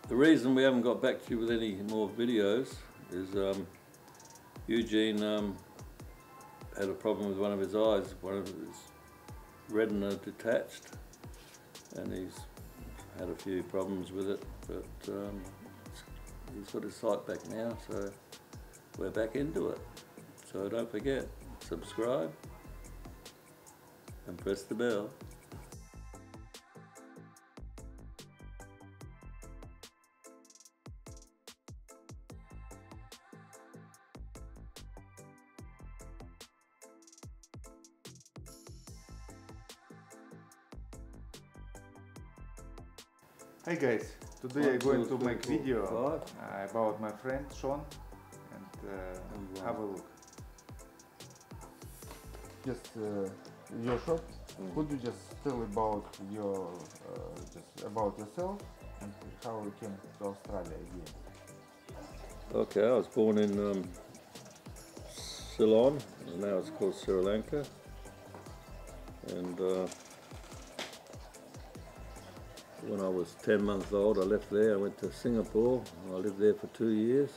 The reason we haven't got back to you with any more videos is Eugene had a problem with one of his eyes, one of his retina detached, and he's had a few problems with it, but he's got his sight back now, so we're back into it. So don't forget, subscribe and press the bell. Hi guys, today I'm going to make video about my friend Shaun, and have a look. Just your shop. Could you just tell about your about yourself and how you came to Australia again? Okay, I was born in Ceylon, and now it's called Sri Lanka, and when I was 10 months old, I left there. I went to Singapore. I lived there for 2 years,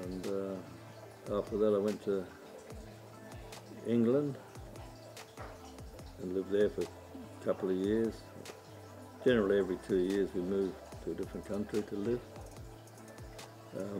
and after that I went to England and lived there for a couple of years. Generally every 2 years we moved to a different country to live.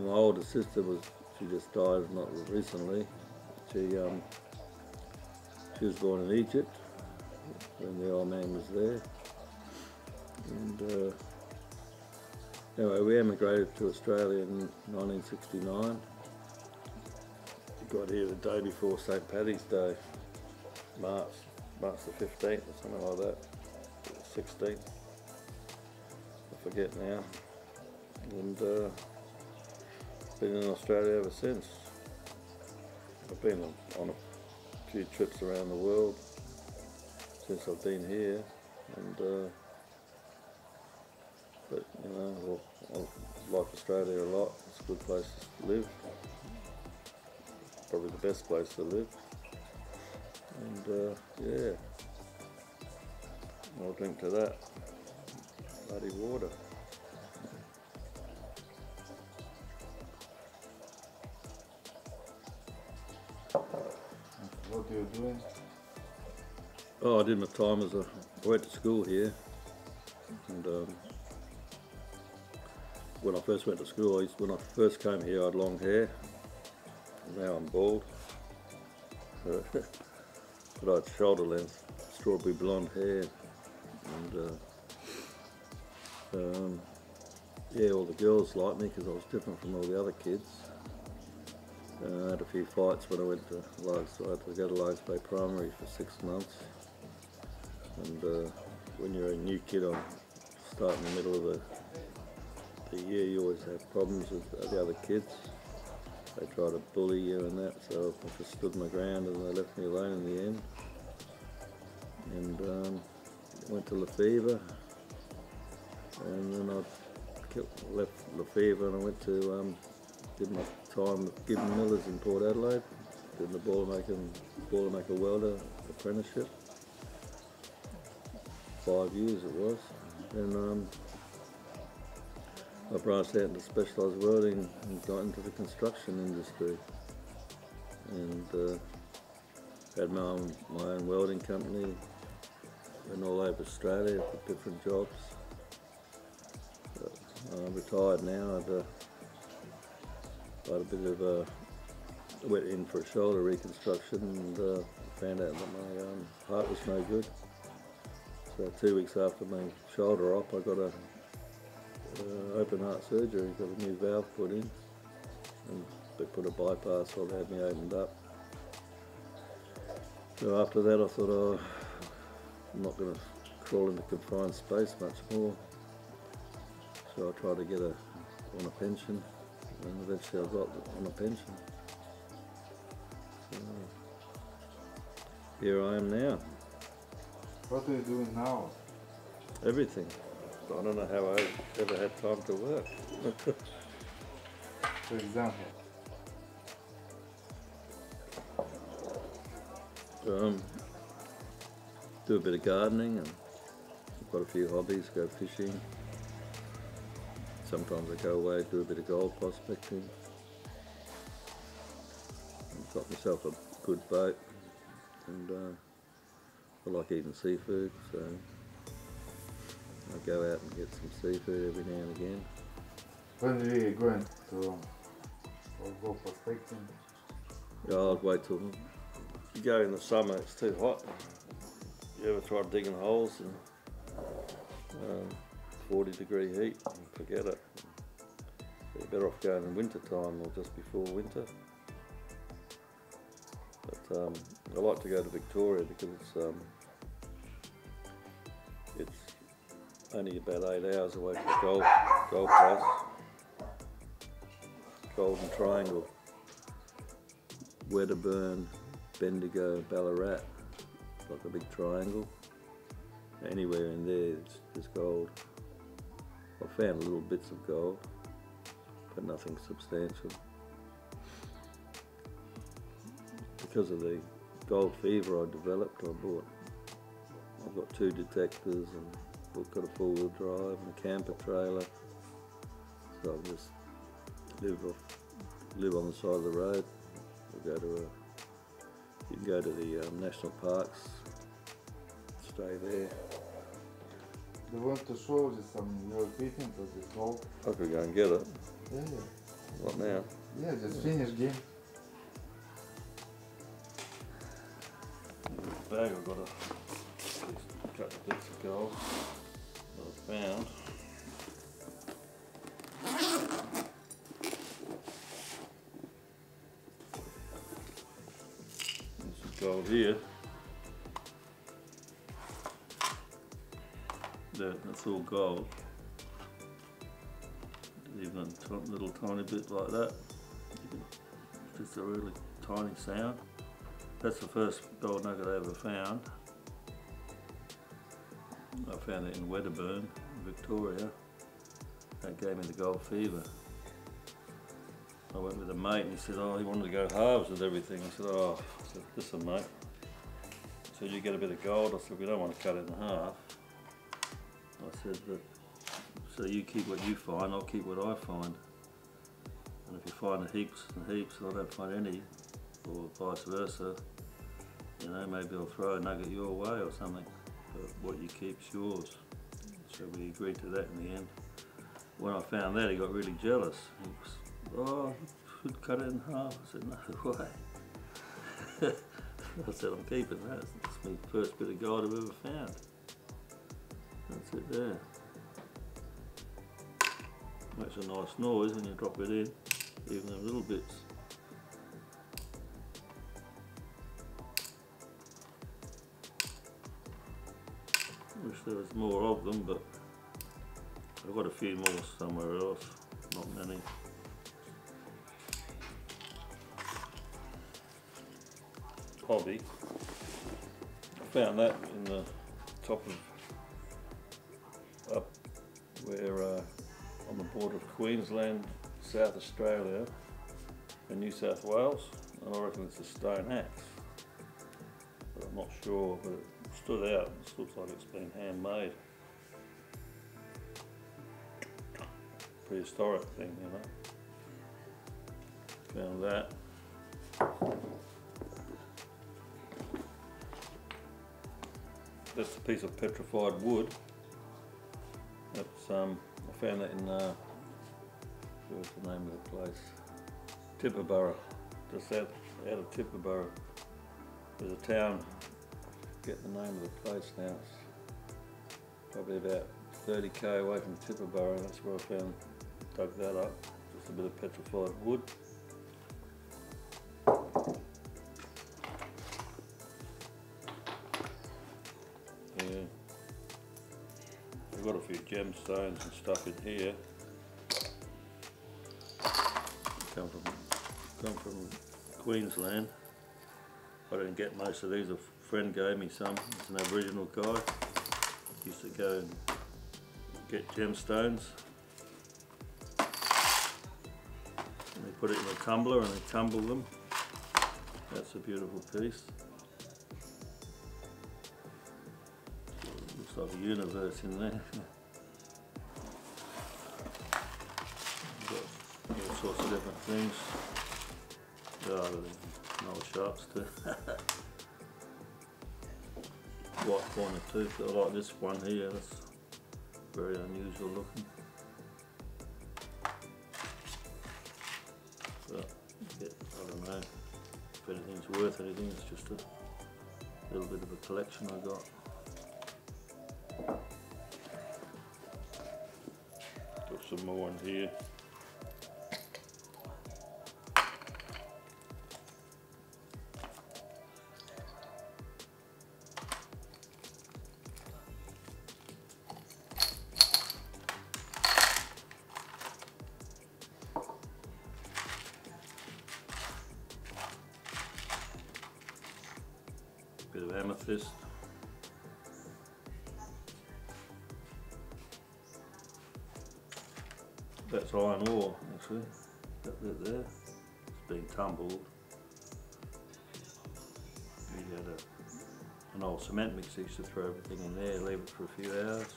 My older sister she just died not recently. She was born in Egypt when the old man was there. And anyway, we emigrated to Australia in 1969. We got here the day before St. Paddy's Day, March the 15th or something like that, 16th, I forget now. And been in Australia ever since. I've been on a few trips around the world since I've been here, and but you know, I like Australia a lot. It's a good place to live. Probably the best place to live. And yeah, I'll drink to that. Bloody water. What are you doing? Oh, I did my time I went to school here, and when I first went to school, when I first came here I had long hair. Now I'm bald. But I had shoulder length, strawberry blonde hair, and yeah, all the girls liked me because I was different from all the other kids. I had a few fights when I went to Largs. I had to go to Largs Bay Primary for 6 months, and when you're a new kid on starting in the middle of the year, you always have problems with the other kids. They try to bully you and that, so I just stood my ground and they left me alone in the end. And went to Lefevre, and then I left Lefevre and I went to did my time with Gibbon Millers in Port Adelaide, did the Boilermaker welder apprenticeship. 5 years it was. Then I branched out into specialised welding and got into the construction industry, and had my own welding company, went all over Australia for different jobs. But I'm retired now. I had a bit of went in for a shoulder reconstruction and found out that my heart was no good. So 2 weeks after my shoulder op, I got a open heart surgery, got a new valve put in, and they put a bypass while they had me opened up. So after that I thought, oh, I'm not going to crawl into confined space much more. So I tried to get on a pension, and eventually I got on a pension. So here I am now. What are you doing now? Everything. I don't know how I ever had time to work. For example? Do a bit of gardening, and I've got a few hobbies, go fishing, Sometimes I go away, do a bit of gold prospecting. I've got myself a good boat, and I like eating seafood, so I go out and get some seafood every now and again. When we going to go prospecting? Yeah, I'd wait till you go in the summer, it's too hot. You ever try digging holes in 40-degree heat? Forget it. So you're better off going in winter time or just before winter. But I like to go to Victoria because it's only about 8 hours away from the Gold Coast. Golden Triangle, Wedderburn, Bendigo, Ballarat, like a big triangle. Anywhere in there there's gold. I found little bits of gold, but nothing substantial. Because of the gold fever I developed, I've got 2 detectors, and we've got a 4-wheel drive and a camper trailer. So I just live on the side of the road. You can go to the national parks, stay there. Do you want to show us some your equipment or this gold? I could go and get it. Yeah. Not now. Yeah, just finish game. In this bag I've got a couple of bits of gold that I found. There's some gold here. That's all gold. Even a little tiny bit like that. Just a really tiny sound. That's the first gold nugget I ever found. I found it in Wedderburn, Victoria. That gave me the gold fever. I went with a mate and he said, oh, he wanted to go halves with everything. I said, oh, listen mate. So you get a bit of gold? I said, we don't want to cut it in half. I said, so you keep what you find, I'll keep what I find. And if you find heaps and heaps and I don't find any, or vice versa, you know, maybe I'll throw a nugget your way or something. But what you keep's yours. So we agreed to that in the end. When I found that, he got really jealous. He was, oh, I should cut it in half. I said, no way. I said, I'm keeping that. It's my first bit of gold I've ever found. That's it there. Makes a nice noise when you drop it in, even them little bits. Wish there was more of them, but I've got a few more somewhere else, not many. Hobby. I found that in the top of up where on the border of Queensland, South Australia and New South Wales, and I reckon it's a stone axe, but I'm not sure, but it stood out. It looks like it's been handmade. Prehistoric thing, you know. Found that. That's a piece of petrified wood. That's I found that in what's the name of the place? Tibooburra, just out of Tibooburra. There's a town. I forget the name of the place now. It's probably about 30k away from Tibooburra. That's where I dug that up. Just a bit of petrified wood. Yeah. I've got a few gemstones and stuff in here. Come from Queensland. I didn't get most of these. A friend gave me some. He's an Aboriginal guy. Used to go and get gemstones. And they put it in a tumbler and they tumble them. That's a beautiful piece. Looks like a universe in there. sorts of different things. Other than old sharps too. White pointed tooth, I like this one here, that's very unusual looking. But I don't know if anything's worth anything, it's just a little bit of a collection I got. Got some more in here. Bit of amethyst. That's iron ore, actually. That bit there. It's been tumbled. We had an old cement mixer, used to throw everything in there, leave it for a few hours.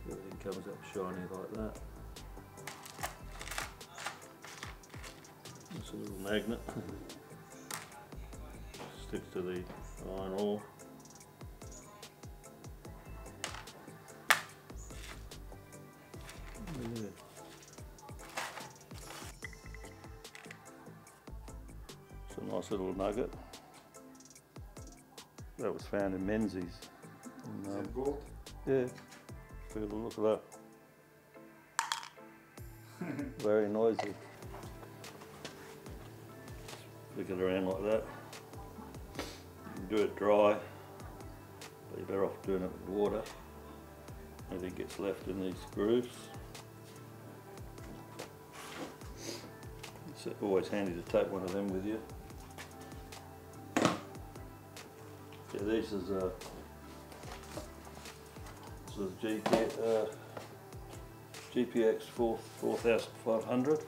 Everything comes up shiny like that. It's a little magnet. Sticks to the iron ore. Yeah. It's a nice little nugget. That was found in Menzies. Is it gold? Yeah, take a look at that. Very noisy. Flick it around like that. Do it dry, but you're better off doing it with water. Anything gets left in these grooves. It's always handy to take one of them with you. Yeah, this is a GPX 4500.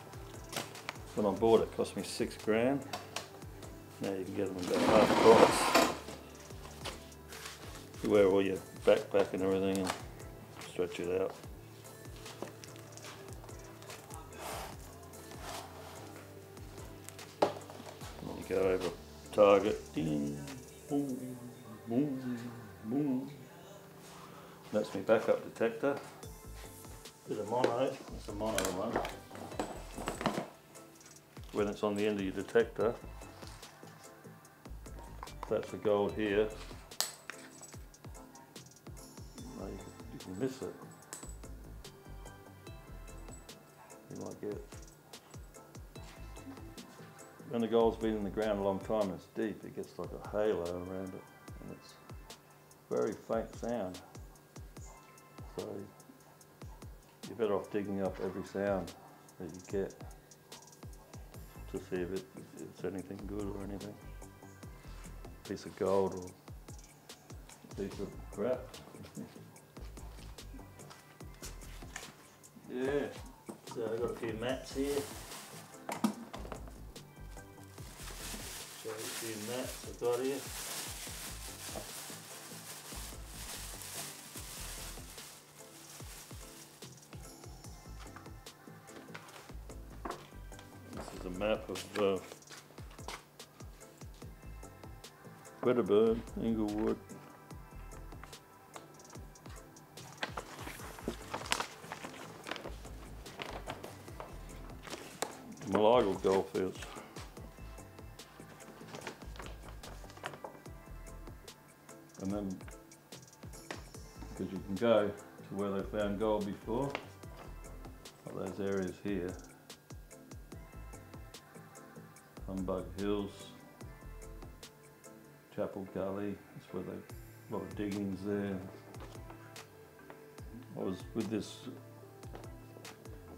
When I bought it, cost me $6 grand. Now you can get them about half price. You wear all your backpack and everything and stretch it out. And you go over target. Ding, boom, boom, boom. That's my backup detector. Bit of mono. That's a mono one. When it's on the end of your detector, that's the gold here. No, you can miss it. You might get. When the gold's been in the ground a long time and it's deep, it gets like a halo around it, and it's very faint sound. So you're better off digging up every sound that you get to see if it's anything good or anything. Piece of gold or a piece of crap. Yeah, so I've got a few mats here. Show you a few mats I've got here. This is a map of Wedderburn, Inglewood. Malagal goldfields. And then, because you can go to where they found gold before, like those areas here, Humbug Hills, Chapel Gully, that's where a lot of diggings there. I was with this,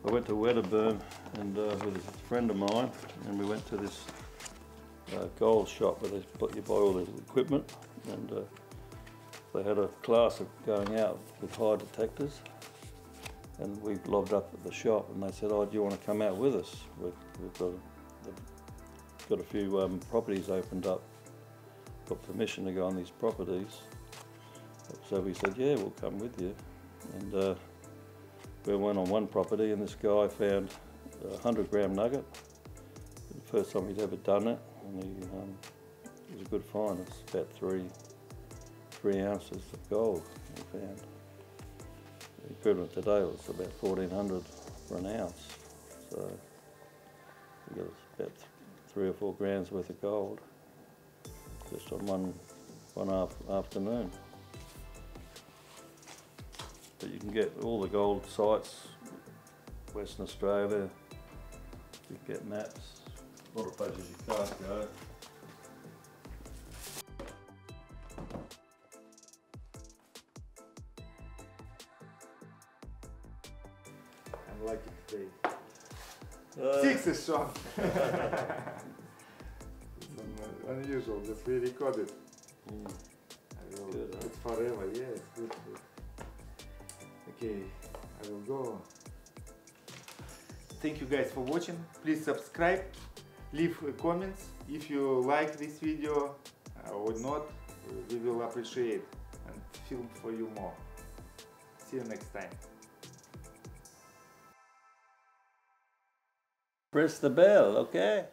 I went to Wedderburn and with a friend of mine, and we went to this gold shop where you buy all this equipment, and they had a class of going out with high detectors, and we lobbed up at the shop and they said, oh, do you want to come out with us? We've got a few properties opened up, got permission to go on these properties. So we said, yeah, we'll come with you. And we went on one property and this guy found a 100-gram nugget. The first time he'd ever done it, and it was a good find. It's about three ounces of gold we found. The equivalent today was about 1,400 for an ounce. So we got about 3 or 4 grams worth of gold just on one afternoon. But you can get all the gold sites, Western Australia, you can get maps, a lot of places you can't go. I'm lucky today. Sixes, Shaun! It's unusual, just we recorded. Good, huh? It's forever, yes, good. Okay, I will go. Thank you guys for watching. Please subscribe, leave comments if you like this video or not. We will appreciate and film for you more. See you next time. Press the bell, okay?